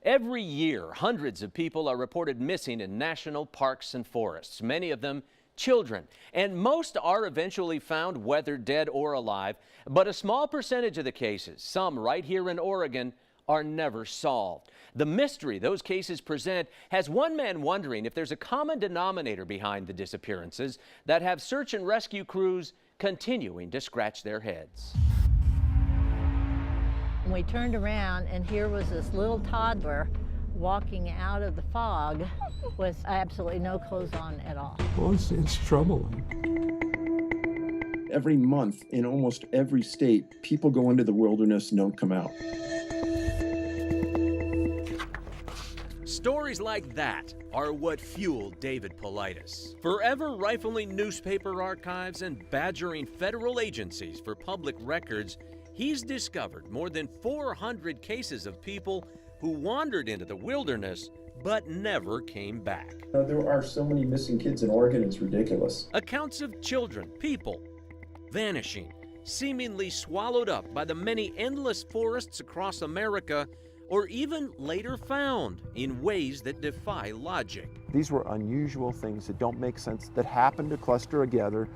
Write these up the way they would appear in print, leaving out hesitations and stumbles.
Every year, hundreds of people are reported missing in national parks and forests, many of them children. And most are eventually found, whether dead or alive. But a small percentage of the cases, some right here in Oregon, are never solved. The mystery those cases present has one man wondering if there's a common denominator behind the disappearances that have search and rescue crews continuing to scratch their heads. We turned around and here was this little toddler walking out of the fog with absolutely no clothes on at all. Well, it's troubling. Every month in almost every state, people go into the wilderness and don't come out. Stories like that are what fueled David Paulides. Forever rifling newspaper archives and badgering federal agencies for public records, he's discovered more than 400 cases of people who wandered into the wilderness but never came back. There are so many missing kids in Oregon, it's ridiculous. Accounts of children, people, vanishing, seemingly swallowed up by the many endless forests across America, or even later found in ways that defy logic. These were unusual things that don't make sense, that happen to cluster together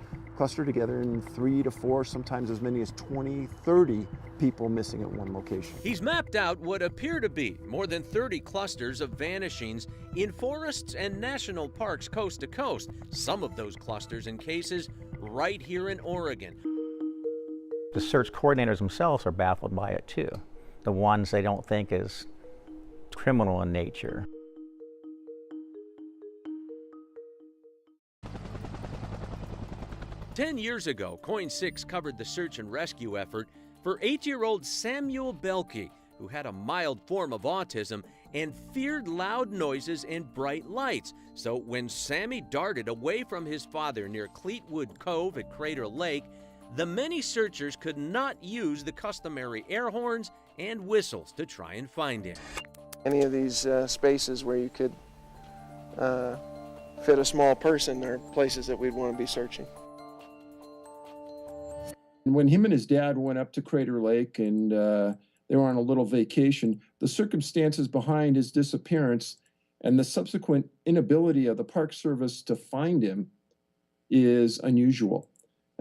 in 3 to 4, sometimes as many as 20, 30 people missing at one location. He's mapped out what appear to be more than 30 clusters of vanishings in forests and national parks coast to coast. Some of those clusters and cases right here in Oregon. The search coordinators themselves are baffled by it too. The ones they don't think is criminal in nature. Ten years ago, Coin 6 covered the search and rescue effort for 8-year-old Samuel Belke, who had a mild form of autism and feared loud noises and bright lights. So when Sammy darted away from his father near Cleetwood Cove at Crater Lake, the many searchers could not use the customary air horns and whistles to try and find him. Any of these spaces where you could fit a small person are places that we'd want to be searching. When him and his dad went up to Crater Lake and they were on a little vacation, the circumstances behind his disappearance and the subsequent inability of the Park Service to find him is unusual.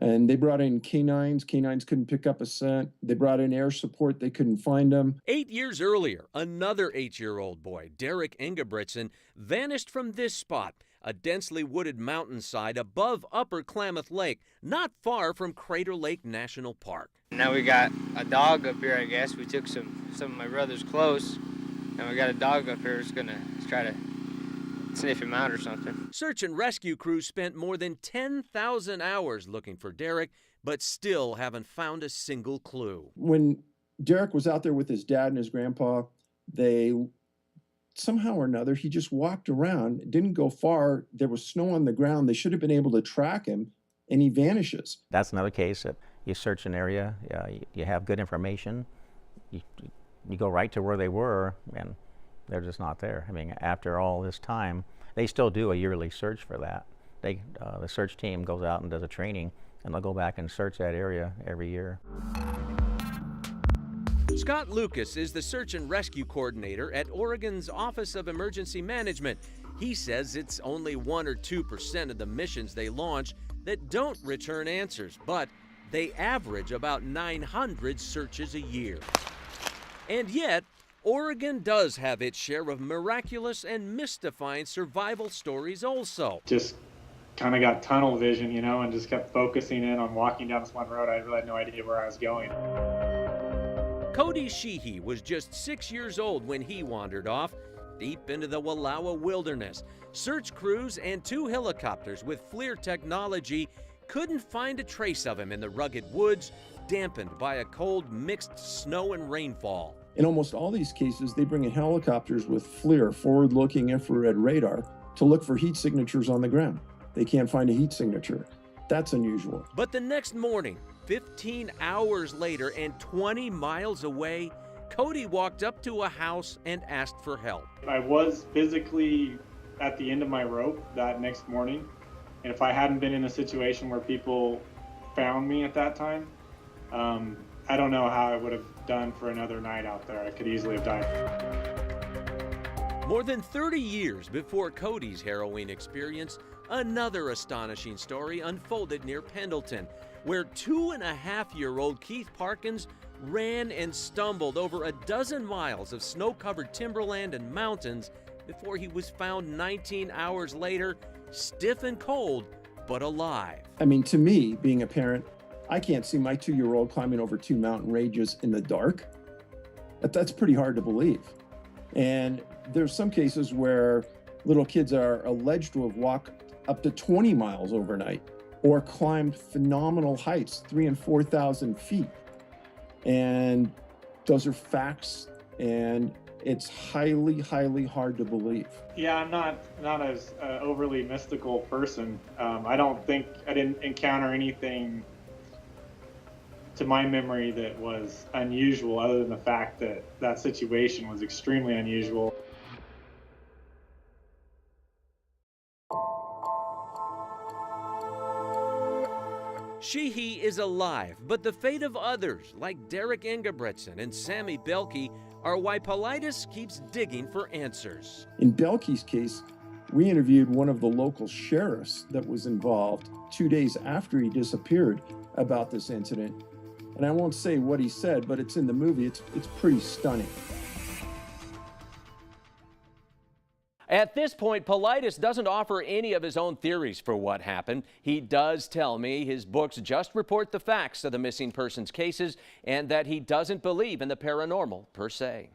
And they brought in canines. Canines couldn't pick up a scent. They brought in air support. They couldn't find him. 8 years earlier, another 8-year-old boy, Derek Ingebrigtsen, vanished from this spot, a densely wooded mountainside above Upper Klamath Lake, not far from Crater Lake National Park. Now we got a dog up here, I guess. We took some of my brother's clothes, and we got a dog up here that's gonna try to sniff him out or something. Search and rescue crews spent more than 10,000 hours looking for Derek, but still haven't found a single clue. When Derek was out there with his dad and his grandpa, they somehow or another, he just walked around, didn't go far. There was snow on the ground. They should have been able to track him, and he vanishes. That's another case that you search an area, you have good information, you go right to where they were, and they're just not there. I mean, after all this time, they still do a yearly search for that. The search team goes out and does a training, and they'll go back and search that area every year. Scott Lucas is the search and rescue coordinator at Oregon's Office of Emergency Management. He says it's only 1 or 2% of the missions they launch that don't return answers, but they average about 900 searches a year. And yet, Oregon does have its share of miraculous and mystifying survival stories also. Just kind of got tunnel vision, and just kept focusing in on walking down this one road. I really had no idea where I was going. Cody Sheehy was just 6 years old when he wandered off deep into the Wallowa wilderness. Search crews and 2 helicopters with FLIR technology couldn't find a trace of him in the rugged woods, dampened by a cold mixed snow and rainfall. In almost all these cases, they bring in helicopters with FLIR, forward-looking infrared radar, to look for heat signatures on the ground. They can't find a heat signature. That's unusual. But the next morning, 15 hours later and 20 miles away, Cody walked up to a house and asked for help. I was physically at the end of my rope that next morning, and if I hadn't been in a situation where people found me at that time, I don't know how I would have done for another night out there. I could easily have died. More than 30 years before Cody's harrowing experience, another astonishing story unfolded near Pendleton, where 2.5-year-old Keith Parkins ran and stumbled over a dozen miles of snow-covered timberland and mountains before he was found 19 hours later, stiff and cold, but alive. I mean, to me, being a parent, I can't see my 2-year-old climbing over 2 mountain ranges in the dark. That's pretty hard to believe. And there's some cases where little kids are alleged to have walked up to 20 miles overnight or climbed phenomenal heights, 3,000 and 4,000 feet. And those are facts, and it's highly, highly hard to believe. Yeah, I'm not as overly mystical person. I didn't encounter anything to my memory that was unusual, other than the fact that that situation was extremely unusual. Sheehy is alive, but the fate of others like Derek Engebretson and Sammy Belke are why Politis keeps digging for answers. In Belke's case, we interviewed one of the local sheriffs that was involved 2 days after he disappeared about this incident. And I won't say what he said, but it's in the movie. It's pretty stunning. At this point, Politis doesn't offer any of his own theories for what happened. He does tell me his books just report the facts of the missing persons cases and that he doesn't believe in the paranormal per se.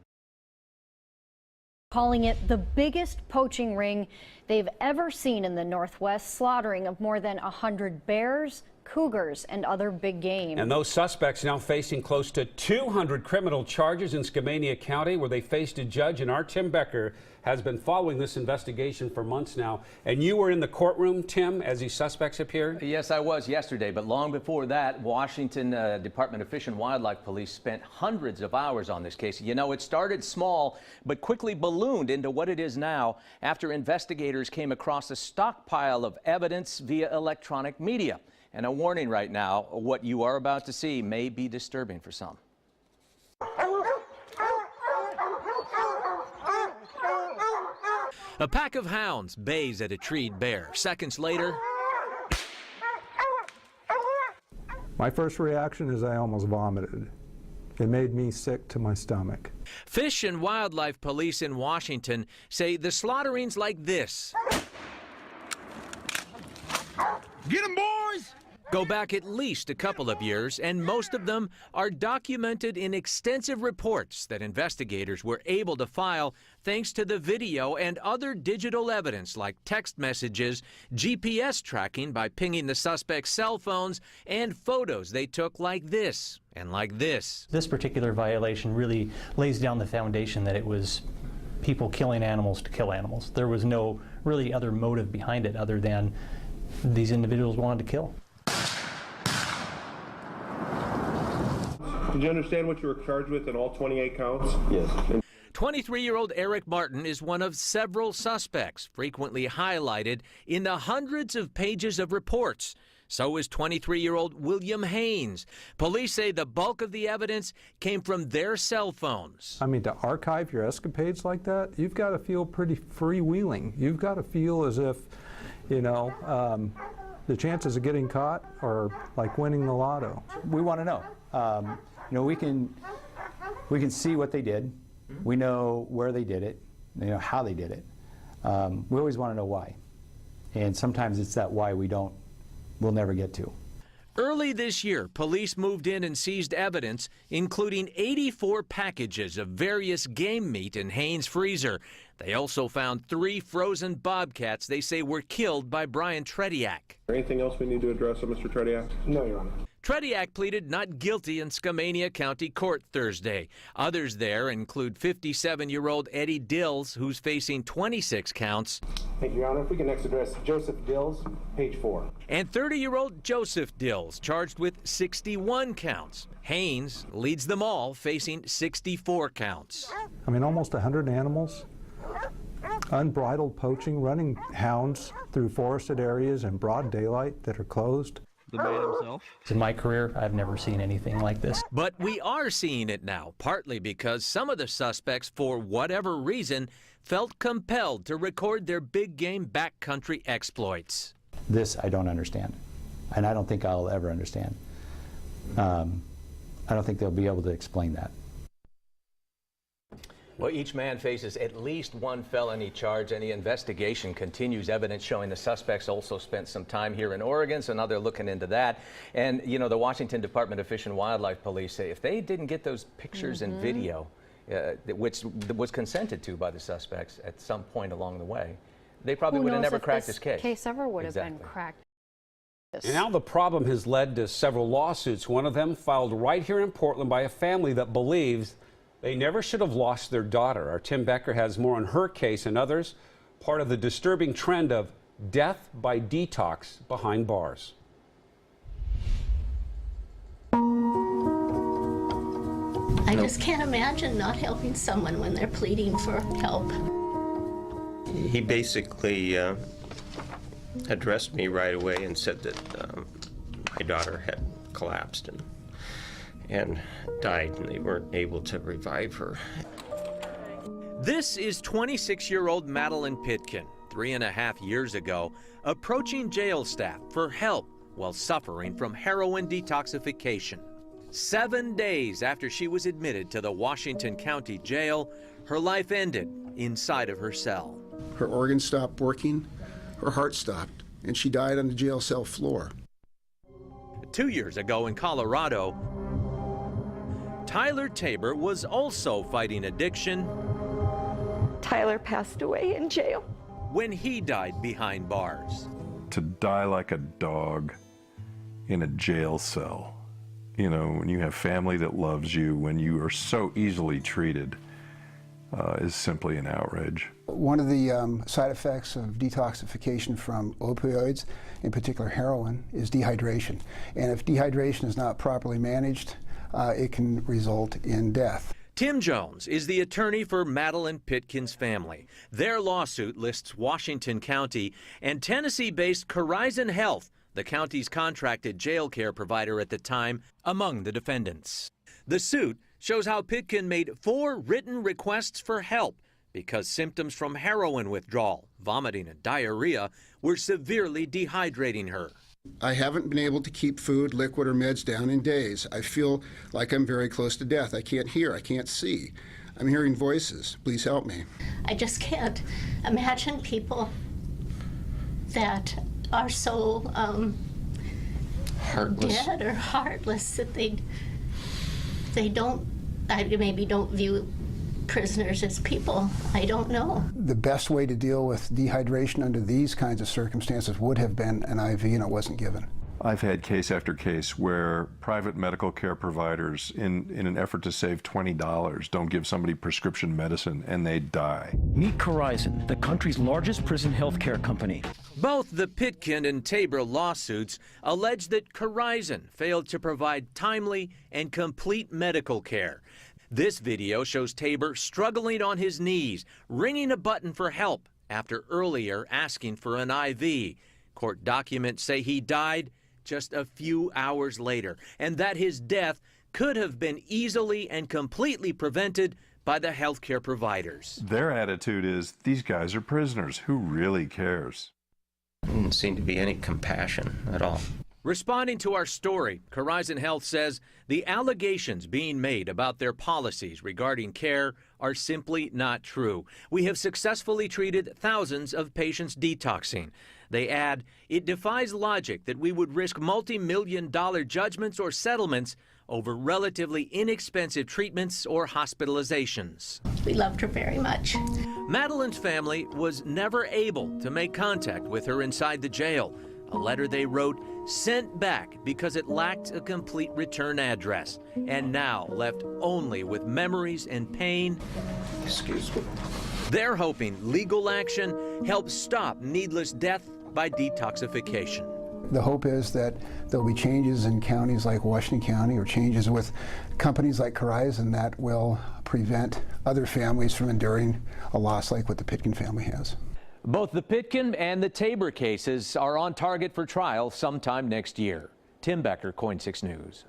Calling it the biggest poaching ring they've ever seen in the Northwest, slaughtering of more than 100 bears, cougars, and other big game. And those suspects now facing close to 200 criminal charges in Skamania County, where they faced a judge. And our Tim Becker has been following this investigation for months now. And you were in the courtroom, Tim, as these suspects appeared? Yes, I was yesterday, but long before that, Washington Department of Fish and Wildlife Police spent hundreds of hours on this case. You know, it started small, but quickly ballooned into what it is now after investigators came across a stockpile of evidence via electronic media. And a warning right now, what you are about to see may be disturbing for some. A pack of hounds bays at a treed bear. Seconds later, my first reaction is I almost vomited. It made me sick to my stomach. Fish and Wildlife Police in Washington say the slaughterings like this Get 'em, boys! go back at least a couple of years, and most of them are documented in extensive reports that investigators were able to file thanks to the video and other digital evidence like text messages, GPS tracking by pinging the suspect's cell phones, and photos they took like this and like this. This particular violation really lays down the foundation that it was people killing animals to kill animals. There was no really other motive behind it other than these individuals wanted to kill. Did you understand what you were charged with in all 28 counts? Yes. 23-year-old Eric Martin is one of several suspects frequently highlighted in the hundreds of pages of reports. So is 23-year-old William Haynes. Police say the bulk of the evidence came from their cell phones. I mean, to archive your escapades like that, you've got to feel pretty freewheeling. You've got to feel as if, you know, the chances of getting caught are like winning the lotto. We want to know. You know, we can see what they did. We know where they did it. You know how they did it. We always want to know why. And sometimes it's that why we'll never get to. Early this year, police moved in and seized evidence, including 84 packages of various game meat in Haynes' freezer. They also found 3 frozen bobcats they say were killed by Brian Tretiak. Anything else we need to address on Mr. Tretiak? No, Your Honor. Tretiak pleaded not guilty in Skamania County Court Thursday. Others there include 57-year-old Eddie Dills, who's facing 26 counts. Hey, Your Honor, if we can next address Joseph Dills, page 4. And 30-year-old Joseph Dills, charged with 61 counts. Haynes leads them all, facing 64 counts. I mean, almost 100 animals, unbridled poaching, running hounds through forested areas in broad daylight that are closed. the man himself? In my career, I've never seen anything like this. But we are seeing it now, partly because some of the suspects, for whatever reason, felt compelled to record their big game backcountry exploits. This I don't understand, and I don't think I'll ever understand. I don't think they'll be able to explain that. Well, each man faces at least one felony charge, and the investigation continues. Evidence showing the suspects also spent some time here in Oregon, so now they're looking into that. And, you know, the Washington Department of Fish and Wildlife Police say if they didn't get those pictures and video, which was consented to by the suspects at some point along the way, they probably would have never cracked this case. Case ever would have been cracked. And now the problem has led to several lawsuits. One of them filed right here in Portland by a family that believes they never should have lost their daughter. Our Tim Becker has more on her case and others, part of the disturbing trend of death by detox behind bars. I just can't imagine not helping someone when they're pleading for help. He basically addressed me right away and said that my daughter had collapsed and died, and they weren't able to revive her. This is 26-year-old Madeline Pitkin, 3.5 years ago, approaching jail staff for help while suffering from heroin detoxification. 7 days after she was admitted to the Washington County Jail, her life ended inside of her cell. Her organs stopped working, her heart stopped, and she died on the jail cell floor. 2 years ago in Colorado, Tyler Tabor was also fighting addiction. Tyler passed away in jail When he died behind bars. To die like a dog in a jail cell, you know, when you have family that loves you, when you are so easily treated, is simply an outrage. One of the side effects of detoxification from opioids, in particular heroin, is dehydration. And if dehydration is not properly managed, it can result in death. Tim Jones is the attorney for Madeline Pitkin's family. Their lawsuit lists Washington County and Tennessee-based Horizon Health, the county's contracted jail care provider at the time, among the defendants. The suit shows how Pitkin made 4 written requests for help because symptoms from heroin withdrawal, vomiting and diarrhea, were severely dehydrating her. I haven't been able to keep food, liquid, or meds down in days. I feel like I'm very close to death. I can't hear, I can't see. I'm hearing voices. Please help me. I just can't imagine people that are so Heartless. dead or heartless that they don't, maybe don't view prisoners as people. I don't know. The best way to deal with dehydration under these kinds of circumstances would have been an IV, and it wasn't given. I've had case after case where private medical care providers, in an effort to save $20, don't give somebody prescription medicine and they die. Meet Horizon, the country's largest prison healthcare company. Both the Pitkin and Tabor lawsuits allege that Horizon failed to provide timely and complete medical care. This video shows Tabor struggling on his knees, ringing a button for help after earlier asking for an IV. Court documents say he died just a few hours later, and that his death could have been easily and completely prevented by the healthcare providers. Their attitude is, these guys are prisoners. Who really cares? There didn't seem to be any compassion at all. Responding to our story, Horizon Health says the allegations being made about their policies regarding care are simply not true. We have successfully treated thousands of patients detoxing. They add, it defies logic that we would risk multi-million-dollar judgments or settlements over relatively inexpensive treatments or hospitalizations. We loved her very much. Madeline's family was never able to make contact with her inside the jail. A letter they wrote sent back because it lacked a complete return address, and now left only with memories and pain. Excuse me. They're hoping legal action helps stop needless death by detoxification. The hope is that there'll be changes in counties like Washington County, or changes with companies like Horizon that will prevent other families from enduring a loss like what the Pitkin family has. Both the Pitkin and the Tabor cases are on target for trial sometime next year. Tim Becker, KOIN 6 News.